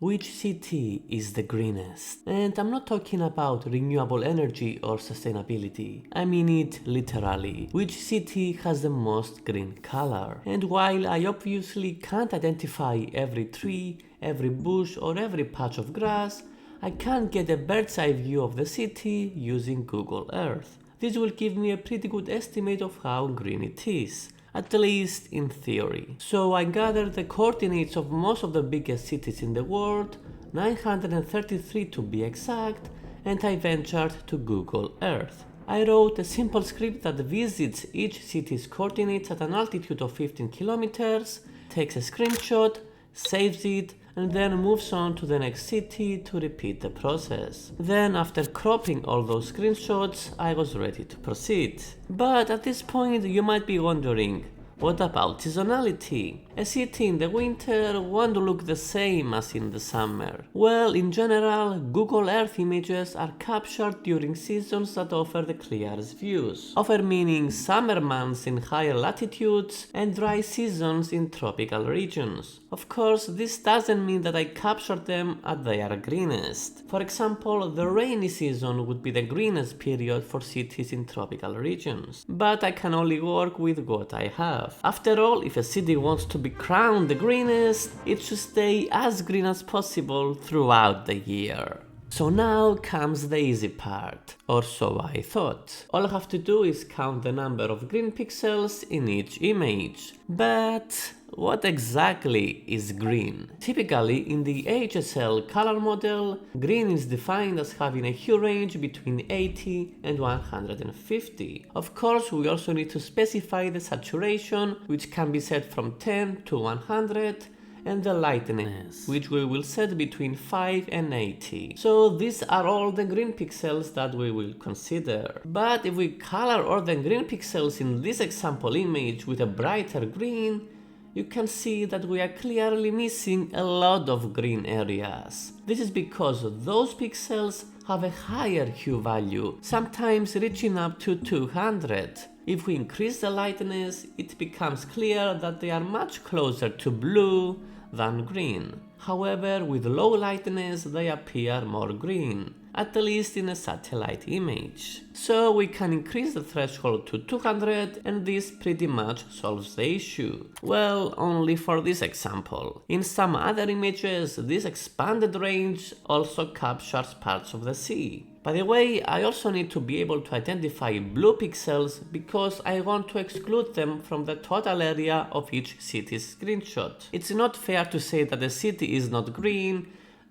Which city is the greenest? And I'm not talking about renewable energy or sustainability. I mean it literally. Which city has the most green color? And while I obviously can't identify every tree, every bush or every patch of grass, I can get a bird's eye view of the city using Google Earth. This will give me a pretty good estimate of how green it is, at least in theory. So I gathered the coordinates of most of the biggest cities in the world, 933 to be exact, and I ventured to Google Earth. I wrote a simple script that visits each city's coordinates at an altitude of 15 kilometers, takes a screenshot, saves it, and then moves on to the next city to repeat the process. Then, after cropping all those screenshots, I was ready to proceed. But at this point, you might be wondering, what about seasonality? A city in the winter won't look the same as in the summer. Well, in general, Google Earth images are captured during seasons that offer the clearest views. Offer meaning summer months in higher latitudes and dry seasons in tropical regions. Of course, this doesn't mean that I captured them at their greenest. For example, the rainy season would be the greenest period for cities in tropical regions. But I can only work with what I have. After all, if a city wants to be crowned the greenest, it should stay as green as possible throughout the year. So now comes the easy part, or so I thought. All I have to do is count the number of green pixels in each image. But what exactly is green? Typically, in the HSL color model, green is defined as having a hue range between 80 and 150. Of course, we also need to specify the saturation, which can be set from 10 to 100, and the lightness, which we will set between 5 and 80. So these are all the green pixels that we will consider. But if we color all the green pixels in this example image with a brighter green, you can see that we are clearly missing a lot of green areas. This is because those pixels have a higher hue value, sometimes reaching up to 200. If we increase the lightness, it becomes clear that they are much closer to blue than green. However, with low lightness, they appear more green, at least in a satellite image. So we can increase the threshold to 200 and this pretty much solves the issue. Well, only for this example. In some other images, this expanded range also captures parts of the sea. By the way, I also need to be able to identify blue pixels because I want to exclude them from the total area of each city's screenshot. It's not fair to say that the city is not green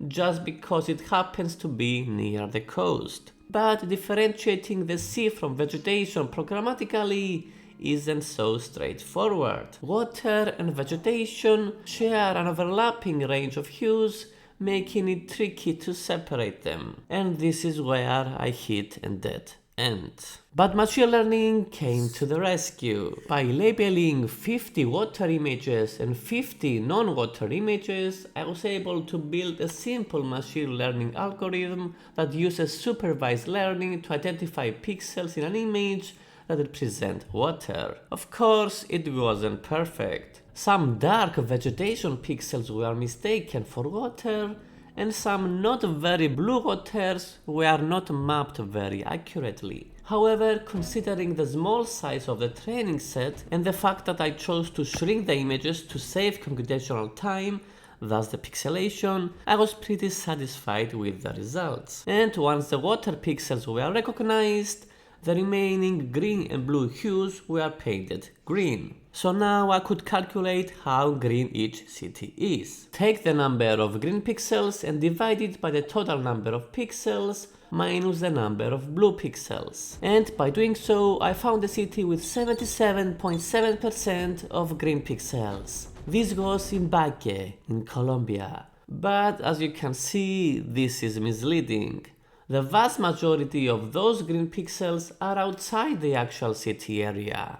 just because it happens to be near the coast. But differentiating the sea from vegetation programmatically isn't so straightforward. Water and vegetation share an overlapping range of hues, making it tricky to separate them. And this is where I hit a dead end. But machine learning came to the rescue. By labeling 50 water images and 50 non-water images, I was able to build a simple machine learning algorithm that uses supervised learning to identify pixels in an image that represent water. Of course, it wasn't perfect. Some dark vegetation pixels were mistaken for water, and some not very blue waters were not mapped very accurately. However, considering the small size of the training set and the fact that I chose to shrink the images to save computational time, thus the pixelation, I was pretty satisfied with the results. And once the water pixels were recognized, the remaining green and blue hues were painted green. So now I could calculate how green each city is. Take the number of green pixels and divide it by the total number of pixels minus the number of blue pixels. And by doing so, I found a city with 77.7% of green pixels. This goes in Baque, in Colombia. But as you can see, this is misleading. The vast majority of those green pixels are outside the actual city area.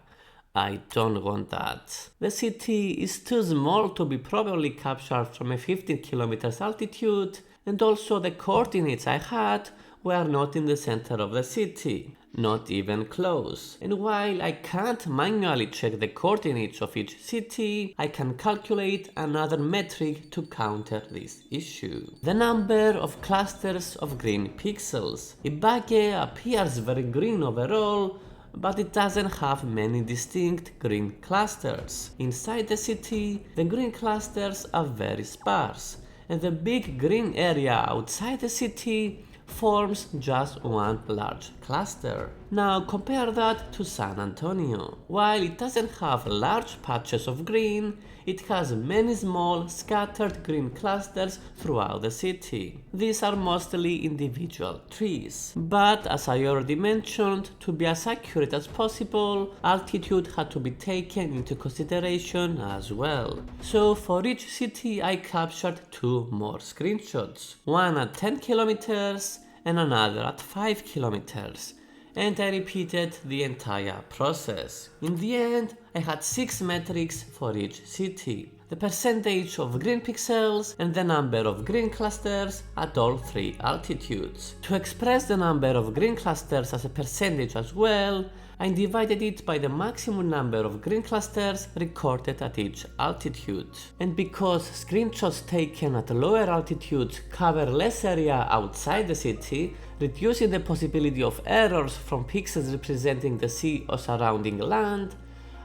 I don't want that. The city is too small to be properly captured from a 15 kilometers altitude, and also the coordinates I had were not in the center of the city. Not even close. And while I can't manually check the coordinates of each city, I can calculate another metric to counter this issue. The number of clusters of green pixels. Ibagué appears very green overall, but it doesn't have many distinct green clusters. Inside the city, the green clusters are very sparse, and the big green area outside the city forms just one large cluster. Now compare that to San Antonio. While it doesn't have large patches of green, it has many small scattered green clusters throughout the city. These are mostly individual trees. But as I already mentioned, to be as accurate as possible, altitude had to be taken into consideration as well. So for each city I captured two more screenshots, one at 10 kilometers and another at 5 kilometers, and I repeated the entire process. In the end, I had 6 metrics for each city: the percentage of green pixels and the number of green clusters at all 3 altitudes. To express the number of green clusters as a percentage as well, I divided it by the maximum number of green clusters recorded at each altitude. And because screenshots taken at lower altitudes cover less area outside the city, reducing the possibility of errors from pixels representing the sea or surrounding land,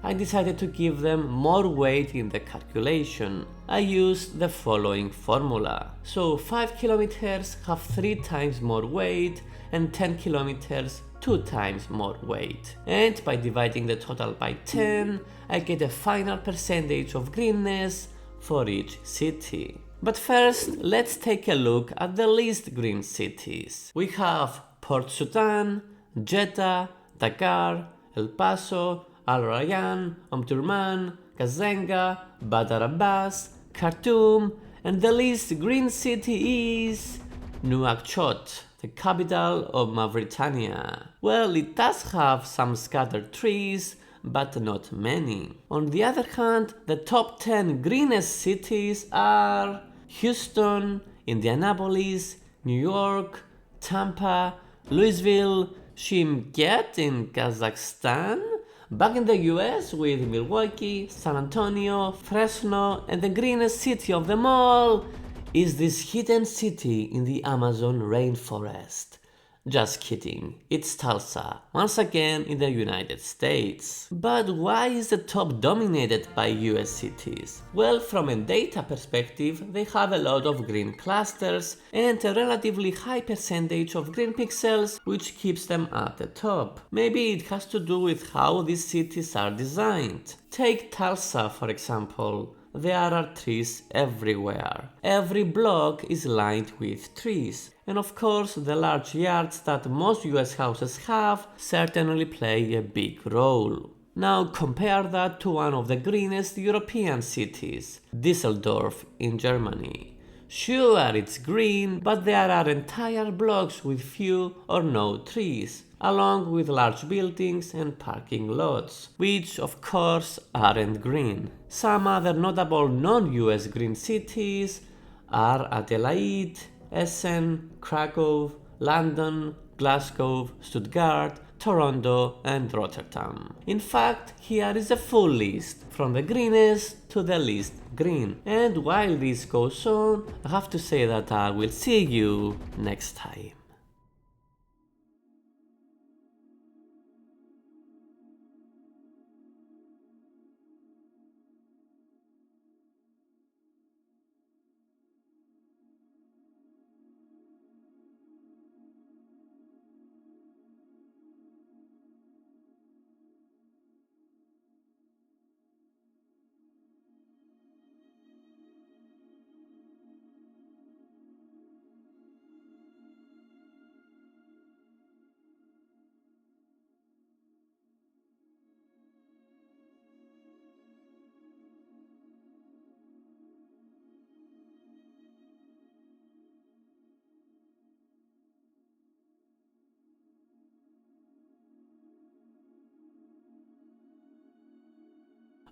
I decided to give them more weight in the calculation. I used the following formula. So 5 kilometers have 3 times more weight and 10 kilometers 2 times more weight. And by dividing the total by 10, I get a final percentage of greenness for each city. But first, let's take a look at the least green cities. We have Port Sudan, Jeddah, Dakar, El Paso, Al Rayyan, Omdurman, Kazenga, Badr Abbas, Khartoum, and the least green city is Nouakchott, the capital of Mauritania. Well, it does have some scattered trees, but not many. On the other hand, the top 10 greenest cities are Houston, Indianapolis, New York, Tampa, Louisville, Shimkhet in Kazakhstan, back in the US with Milwaukee, San Antonio, Fresno, and the greenest city of them all is this hidden city in the Amazon rainforest. Just kidding, it's Tulsa, once again in the United States. But why is the top dominated by US cities? Well, from a data perspective, they have a lot of green clusters and a relatively high percentage of green pixels, which keeps them at the top. Maybe it has to do with how these cities are designed. Take Tulsa, for example. There are trees everywhere. Every block is lined with trees. And of course, the large yards that most US houses have certainly play a big role. Now compare that to one of the greenest European cities, Düsseldorf in Germany. Sure, it's green, but there are entire blocks with few or no trees, along with large buildings and parking lots, which of course aren't green. Some other notable non-US green cities are Adelaide, Essen, Krakow, London, Glasgow, Stuttgart, Toronto, and Rotterdam. In fact, here is a full list, from the greenest to the least green. And while this goes on, I have to say that I will see you next time.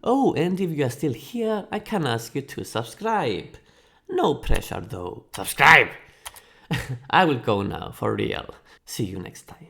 Oh, and if you are still here, I can ask you to subscribe. No pressure though. Subscribe! I will go now, for real. See you next time.